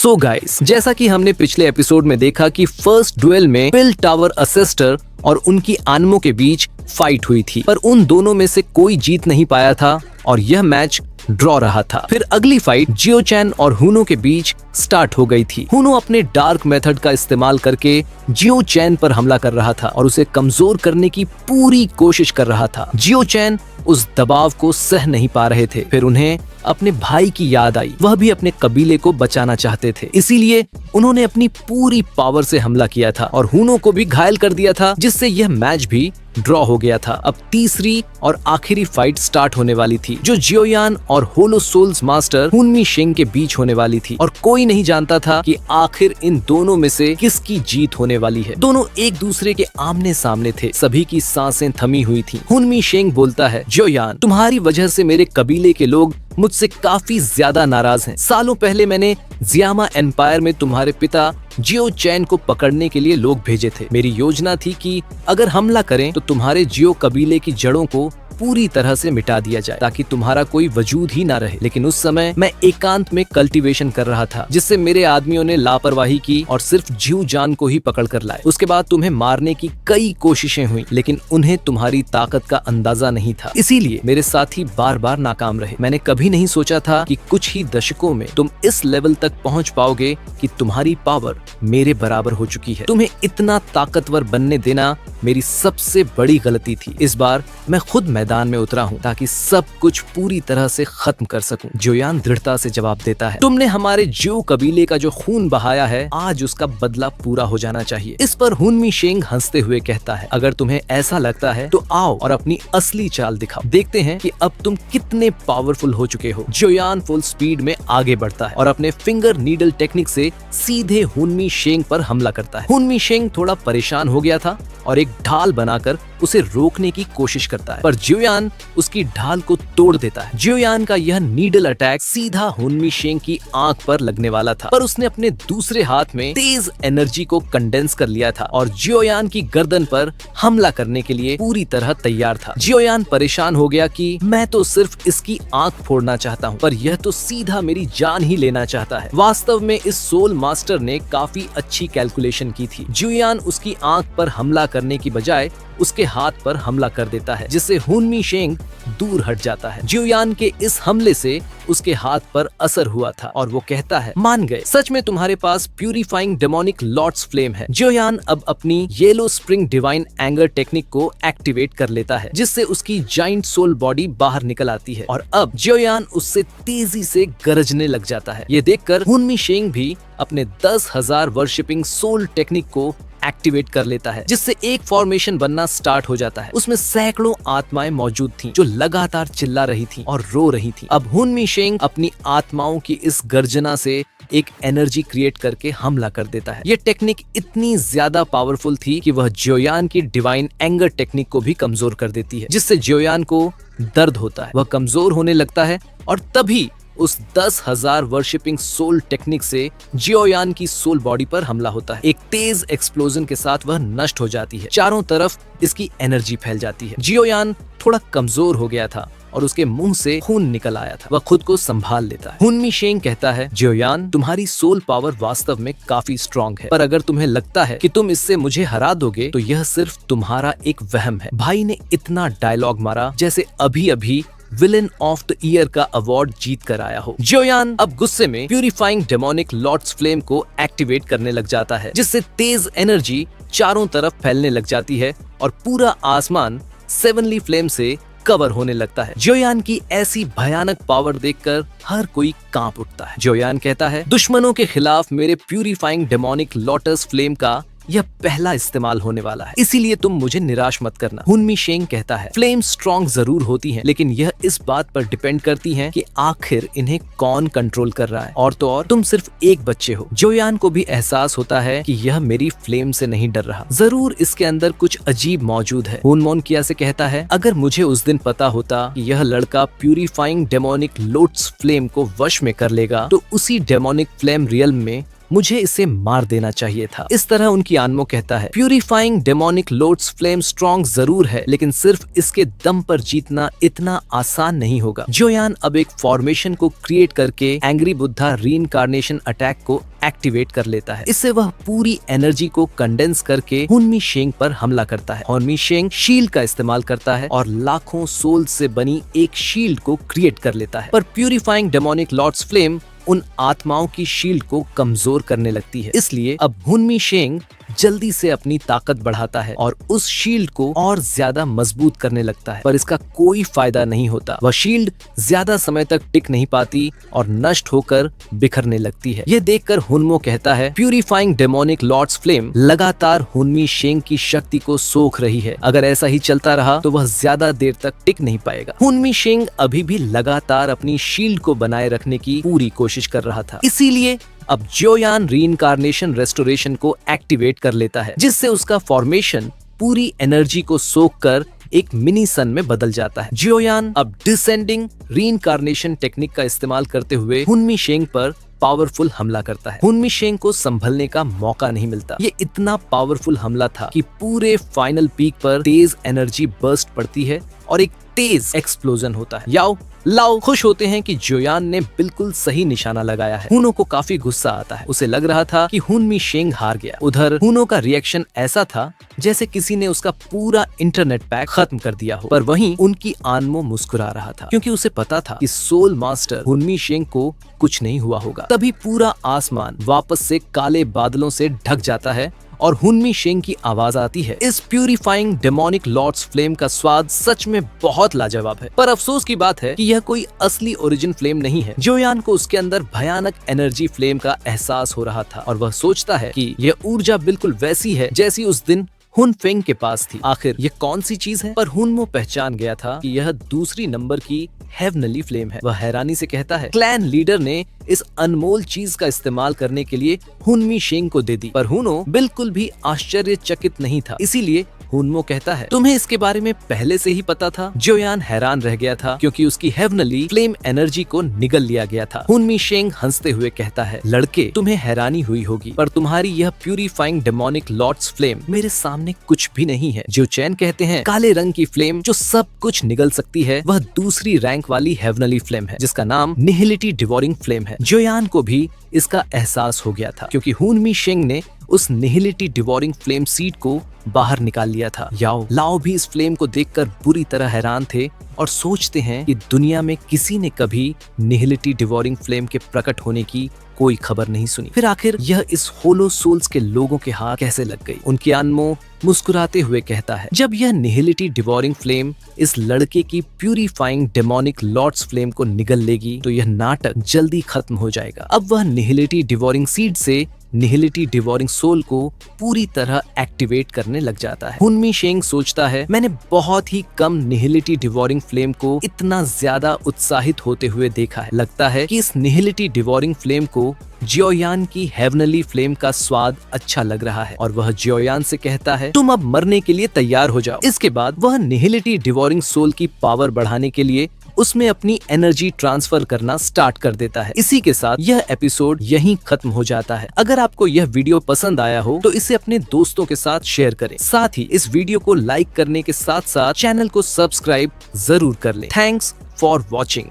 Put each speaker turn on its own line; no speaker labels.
So guys, जैसा कि हमने पिछले एपिसोड में देखा कि फर्स्ट डुएल में पिल टावर असेस्टर और उनकी आनमो के बीच फाइट हुई थी, पर उन दोनों में से कोई जीत नहीं पाया था और यह मैच ड्रॉ रहा था। फिर अगली फाइट जियो चैन और हुनो के बीच स्टार्ट हो गई थी। हुनो अपने डार्क मेथड का इस्तेमाल करके जियो चैन पर हमला कर रहा था और उसे कमजोर करने की पूरी कोशिश कर रहा था। जियो चैन उस दबाव को सह नहीं पा रहे थे। फिर उन्हें अपने भाई की याद आई, वह भी अपने कबीले को बचाना चाहते थे, इसीलिए उन्होंने अपनी पूरी पावर से हमला किया था और हुनो को भी घायल कर दिया था, जिससे यह मैच भी ड्रॉ हो गया था। अब तीसरी और आखिरी फाइट स्टार्ट होने वाली थी, जो जियोयान और होलो सोल्स मास्टर हुनमी शेंग के बीच होने वाली थी और कोई नहीं जानता था कि आखिर इन दोनों में से किसकी जीत होने वाली है। दोनों एक दूसरे के आमने सामने थे, सभी की सांसें थमी हुई थी। हुनमी शेंग बोलता है, जियोयान, तुम्हारी वजह से मेरे कबीले के लोग मुझसे काफी ज्यादा नाराज हैं। सालों पहले मैंने जियामा एम्पायर में तुम्हारे पिता जियो चैन को पकड़ने के लिए लोग भेजे थे। मेरी योजना थी कि अगर हमला करें तो तुम्हारे जियो कबीले की जड़ों को पूरी तरह से मिटा दिया जाए ताकि तुम्हारा कोई वजूद ही ना रहे। लेकिन उस समय मैं एकांत में कल्टीवेशन कर रहा था, जिससे मेरे आदमियों ने लापरवाही की और सिर्फ जियो जान को ही पकड़ कर लाए। उसके बाद तुम्हें मारने की कई कोशिशें हुई, लेकिन उन्हें तुम्हारी ताकत का अंदाजा नहीं था, इसीलिए मेरे साथी बार बार नाकाम रहे। मैंने कभी नहीं सोचा था कि कुछ ही दशकों में तुम इस लेवल तक पहुँच पाओगे कि तुम्हारी पावर मेरे बराबर हो चुकी है। तुम्हें इतना ताकतवर बनने देना मेरी सबसे बड़ी गलती थी। इस बार मैं खुद मैदान में उतरा हूँ ताकि सब कुछ पूरी तरह से खत्म कर सकूं। जियोयान दृढ़ता से जवाब देता है, तुमने हमारे जियो कबीले का जो खून बहाया है, आज उसका बदला पूरा हो जाना चाहिए। इस पर हुनमी शेंग हंसते हुए कहता है, अगर तुम्हें ऐसा लगता है तो आओ और अपनी असली चाल दिखाओ, देखते हैं कि अब तुम कितने पावरफुल हो चुके हो। जियोयान फुल स्पीड में आगे बढ़ता है और अपने फिंगर नीडल टेक्निक से सीधे हुनमी शेंग पर हमला करता है। हुनमी शेंग थोड़ा परेशान हो गया था और एक ढाल बनाकर उसे रोकने की कोशिश करता है, पर जियोयान उसकी ढाल को तोड़ देता है। जियोयान का यह नीडल अटैक सीधा हुनमी शेंग की आंख पर लगने वाला था, पर उसने अपने दूसरे हाथ में तेज एनर्जी को कंडेंस कर लिया था और जियोयान की गर्दन पर हमला करने के लिए पूरी तरह तैयार था। जियोयान परेशान हो गया कि मैं तो सिर्फ इसकी आंख फोड़ना चाहता हूँ, पर यह तो सीधा मेरी जान ही लेना चाहता है। वास्तव में इस सोल मास्टर ने काफी अच्छी कैलकुलेशन की थी। जियोयान उसकी आंख पर हमला करने की बजाय उसके हाथ पर हमला कर देता है, जिससे हुनमी शेंग दूर हट जाता है। जियोयान के इस हमले से उसके हाथ पर असर हुआ था और वो कहता है, मान गए, सच में तुम्हारे पास प्यूरिफाइंग डेमोनिक लॉर्ड्स फ्लेम है। जियोयान अब अपनी yellow spring divine anger technique को एक्टिवेट कर लेता है, जिससे उसकी जाइंट सोल बॉडी बाहर निकल आती है और अब जियोयान उससे तेजी से गरजने लग जाता है। ये देखकर हुनमी शेंग भी अपने 10,000 वर्शिपिंग सोल टेक्निक को एक्टिवेट कर लेता है, जिससे एक फॉर्मेशन बनना स्टार्ट हो जाता है। उसमें सैकड़ों आत्माएं मौजूद थीं, जो लगातार चिल्ला रही थीं और रो रही थीं। अब हुनमी शेंग अपनी आत्माओं की इस गर्जना से एक एनर्जी क्रिएट करके हमला कर देता है। ये टेक्निक इतनी ज्यादा पावरफुल थी कि वह जियोयान की डिवाइन एंगर टेक्निक को भी कमजोर कर देती है, जिससे जियोयान को दर्द होता है। वह कमजोर होने लगता है और तभी उस 10,000 वर्शिपिंग सोल टेक्निक से जियोयान की सोल बॉडी पर हमला होता है। एक तेज एक्सप्लोजन के साथ वह नष्ट हो जाती है। चारों तरफ इसकी एनर्जी फैल जाती है। जियोयान थोड़ा कमजोर हो गया था और उसके मुंह से खून निकल आया था। वह खुद को संभाल लेता है। हुनमी शेंग कहता है, जियोयान, तुम्हारी सोल पावर वास्तव में काफी स्ट्रॉन्ग है, पर अगर तुम्हें लगता है कि तुम इससे मुझे हरा दोगे तो यह सिर्फ तुम्हारा एक वहम है। भाई ने इतना डायलॉग मारा जैसे अभी अभी विलन ऑफ द ईयर का अवार्ड जीत कर आया हो। जियोयान अब गुस्से में प्यूरिफाइंग डेमोनिक लॉर्ड्स फ्लेम को एक्टिवेट करने लग जाता है, जिससे तेज एनर्जी चारों तरफ फैलने लग जाती है और पूरा आसमान सेवनली फ्लेम से कवर होने लगता है। जियोयान की ऐसी भयानक पावर देखकर हर कोई कांप उठता है। जियोयान कहता है, दुश्मनों के खिलाफ मेरे प्यूरिफाइंग डेमोनिक लोटस फ्लेम का यह पहला इस्तेमाल होने वाला है, इसीलिए तुम मुझे निराश मत करना। हुनमी शेंग कहता है, फ्लेम स्ट्रॉन्ग जरूर होती हैं, लेकिन यह इस बात पर डिपेंड करती हैं कि आखिर इन्हें कौन कंट्रोल कर रहा है, और तो और तुम सिर्फ एक बच्चे हो। जियोयान को भी एहसास होता है कि यह मेरी फ्लेम से नहीं डर रहा, जरूर इसके अंदर कुछ अजीब मौजूद है। हुनमोन किया से कहता है, अगर मुझे उस दिन पता होता कि यह लड़का प्यूरिफाइंग डेमोनिक लोट्स फ्लेम को वश में कर लेगा तो उसी डेमोनिक फ्लेम रियल में मुझे इसे मार देना चाहिए था। इस तरह उनकी आन्मो कहता है, purifying demonic lord's flame strong जरूर है, लेकिन सिर्फ इसके दम पर जीतना इतना आसान नहीं होगा। जोयान अब एक फॉर्मेशन को क्रिएट करके एंग्री बुद्धा रीइंकार्नेशन अटैक को एक्टिवेट कर लेता है। इससे वह पूरी एनर्जी को कंडेंस करके हुनमी शेंग पर हमला करता है। हुनमी शेंग शील्ड का इस्तेमाल करता है और लाखों सोल से बनी एक शील्ड को क्रिएट कर लेता है, पर प्यूरिफाइंग डेमोनिक लॉर्ड्स फ्लेम उन आत्माओं की शील्ड को कमजोर करने लगती है। इसलिए अब हुनमी शेंग जल्दी से अपनी ताकत बढ़ाता है और उस शील्ड को और ज्यादा मजबूत करने लगता है, पर इसका कोई फायदा नहीं होता। वह शील्ड ज्यादा समय तक टिक नहीं पाती और नष्ट होकर बिखरने लगती है। यह देखकर हुनमो कहता है, प्यूरिफाइंग डेमोनिक लॉर्ड्स फ्लेम लगातार हुनमी शेंग की शक्ति को सोख रही है। अगर ऐसा ही चलता रहा तो वह ज्यादा देर तक टिक नहीं पाएगा। हुनमी शेंग अभी भी लगातार अपनी शील्ड को बनाए रखने की पूरी कोशिश कर रहा था। इसीलिए अब जोयान रीइंकार्नेशन रेस्टोरेशन को एक्टिवेट कर लेता है, जिससे उसका फॉर्मेशन पूरी एनर्जी को सोख कर एक मिनी सन में बदल जाता है। जोयान अब डिसेंडिंग रीइंकार्नेशन टेक्निक का इस्तेमाल करते हुए हुनमी शेंग पर पावरफुल हमला करता है। हुनमी शेंग को संभलने का मौका नहीं मिलता। ये इतना पावरफुल हमला था कि पूरे फाइनल पीक पर तेज एनर्जी बर्स्ट पड़ती है और एक तेज एक्सप्लोजन होता है। याओ लाओ खुश होते हैं कि जोयान ने बिल्कुल सही निशाना लगाया है। हुनो को काफी गुस्सा आता है। उसे लग रहा था कि हुनमी शेंग हार गया। उधर हुनो का रिएक्शन ऐसा था जैसे किसी ने उसका पूरा इंटरनेट पैक खत्म कर दिया हो, पर वहीं उनकी आन्मो मुस्कुरा रहा था, क्योंकि उसे पता था कि सोल मास्टर हुनमी शेंग को कुछ नहीं हुआ होगा। तभी पूरा आसमान वापस से काले बादलों से ढक जाता है और हुनमी शेंग की आवाज आती है। इस प्यूरिफाइंग डेमोनिक लॉर्ड्स फ्लेम का स्वाद सच में बहुत लाजवाब है, पर अफसोस की बात है कि यह कोई असली ओरिजिन फ्लेम नहीं है। जोयान को उसके अंदर भयानक एनर्जी फ्लेम का एहसास हो रहा था और वह सोचता है कि यह ऊर्जा बिल्कुल वैसी है जैसी उस दिन हुन फेंग के पास थी। आखिर ये कौन सी चीज है? पर हुनमो पहचान गया था कि यह दूसरी नंबर की हेवनली फ्लेम है। वह हैरानी से कहता है, क्लैन लीडर ने इस अनमोल चीज का इस्तेमाल करने के लिए हुनमी शेंग को दे दी। पर हुनो बिल्कुल भी आश्चर्यचकित नहीं था। इसीलिए हुनमो कहता है, तुम्हें इसके बारे में पहले से ही पता था? जोयान हैरान रह गया था क्योंकि उसकी हेवनली फ्लेम एनर्जी को निगल लिया गया था। हुनमी शेंग हंसते हुए कहता है, लड़के तुम्हें हैरानी हुई होगी, पर तुम्हारी यह प्यूरिफाइंग डेमोनिक लॉर्ड्स फ्लेम मेरे सामने कुछ भी नहीं है। जो चैन कहते हैं काले रंग की फ्लेम जो सब कुछ निगल सकती है, वह दूसरी रैंक वाली हेवनली फ्लेम है जिसका नाम निहिलिटी डिवोरिंग फ्लेम है। जोयान को भी इसका एहसास हो गया था क्योंकि हुनमी शेंग ने उस निहिलिटी डिवोरिंग फ्लेम सीड को बाहर निकाल लिया था। याओ लाओ भी इस फ्लेम को देखकर बुरी तरह हैरान थे और सोचते हैं कि दुनिया में किसी ने कभी निहिलिटी डिवोरिंग फ्लेम के प्रकट होने की कोई खबर नहीं सुनी। फिर आखिर यह इस होलो सोल्स के लोगों के हाथ कैसे लग गई? उनकी आन्मो मुस्कुराते हुए कहता है, जब यह निहिलिटी डिवोरिंग फ्लेम इस लड़के की प्यूरिफाइंग डेमोनिक लॉर्ड्स फ्लेम को निगल लेगी तो यह नाटक जल्दी खत्म हो जाएगा। अब वह निहिलिटी डिवोरिंग सीड से निहिलिटी डिवोरिंग सोल को पूरी तरह एक्टिवेट करने लग जाता है। हुनमी शेंग सोचता है, मैंने बहुत ही कम निहिलिटी डिवोरिंग फ्लेम को इतना ज्यादा उत्साहित होते हुए देखा है। लगता है कि इस निहिलिटी डिवोरिंग फ्लेम को जोयान की हेवनली फ्लेम का स्वाद अच्छा लग रहा है और वह जोयान से कहता है, तुम अब मरने के लिए तैयार हो जाओ। इसके बाद वह निहिलिटी डिवोरिंग सोल की पावर बढ़ाने के लिए उसमें अपनी एनर्जी ट्रांसफर करना स्टार्ट कर देता है। इसी के साथ यह एपिसोड यहीं खत्म हो जाता है। अगर आपको यह वीडियो पसंद आया हो तो इसे अपने दोस्तों के साथ शेयर करें। साथ ही इस वीडियो को लाइक करने के साथ साथ चैनल को सब्सक्राइब जरूर कर लें। Thanks for watching.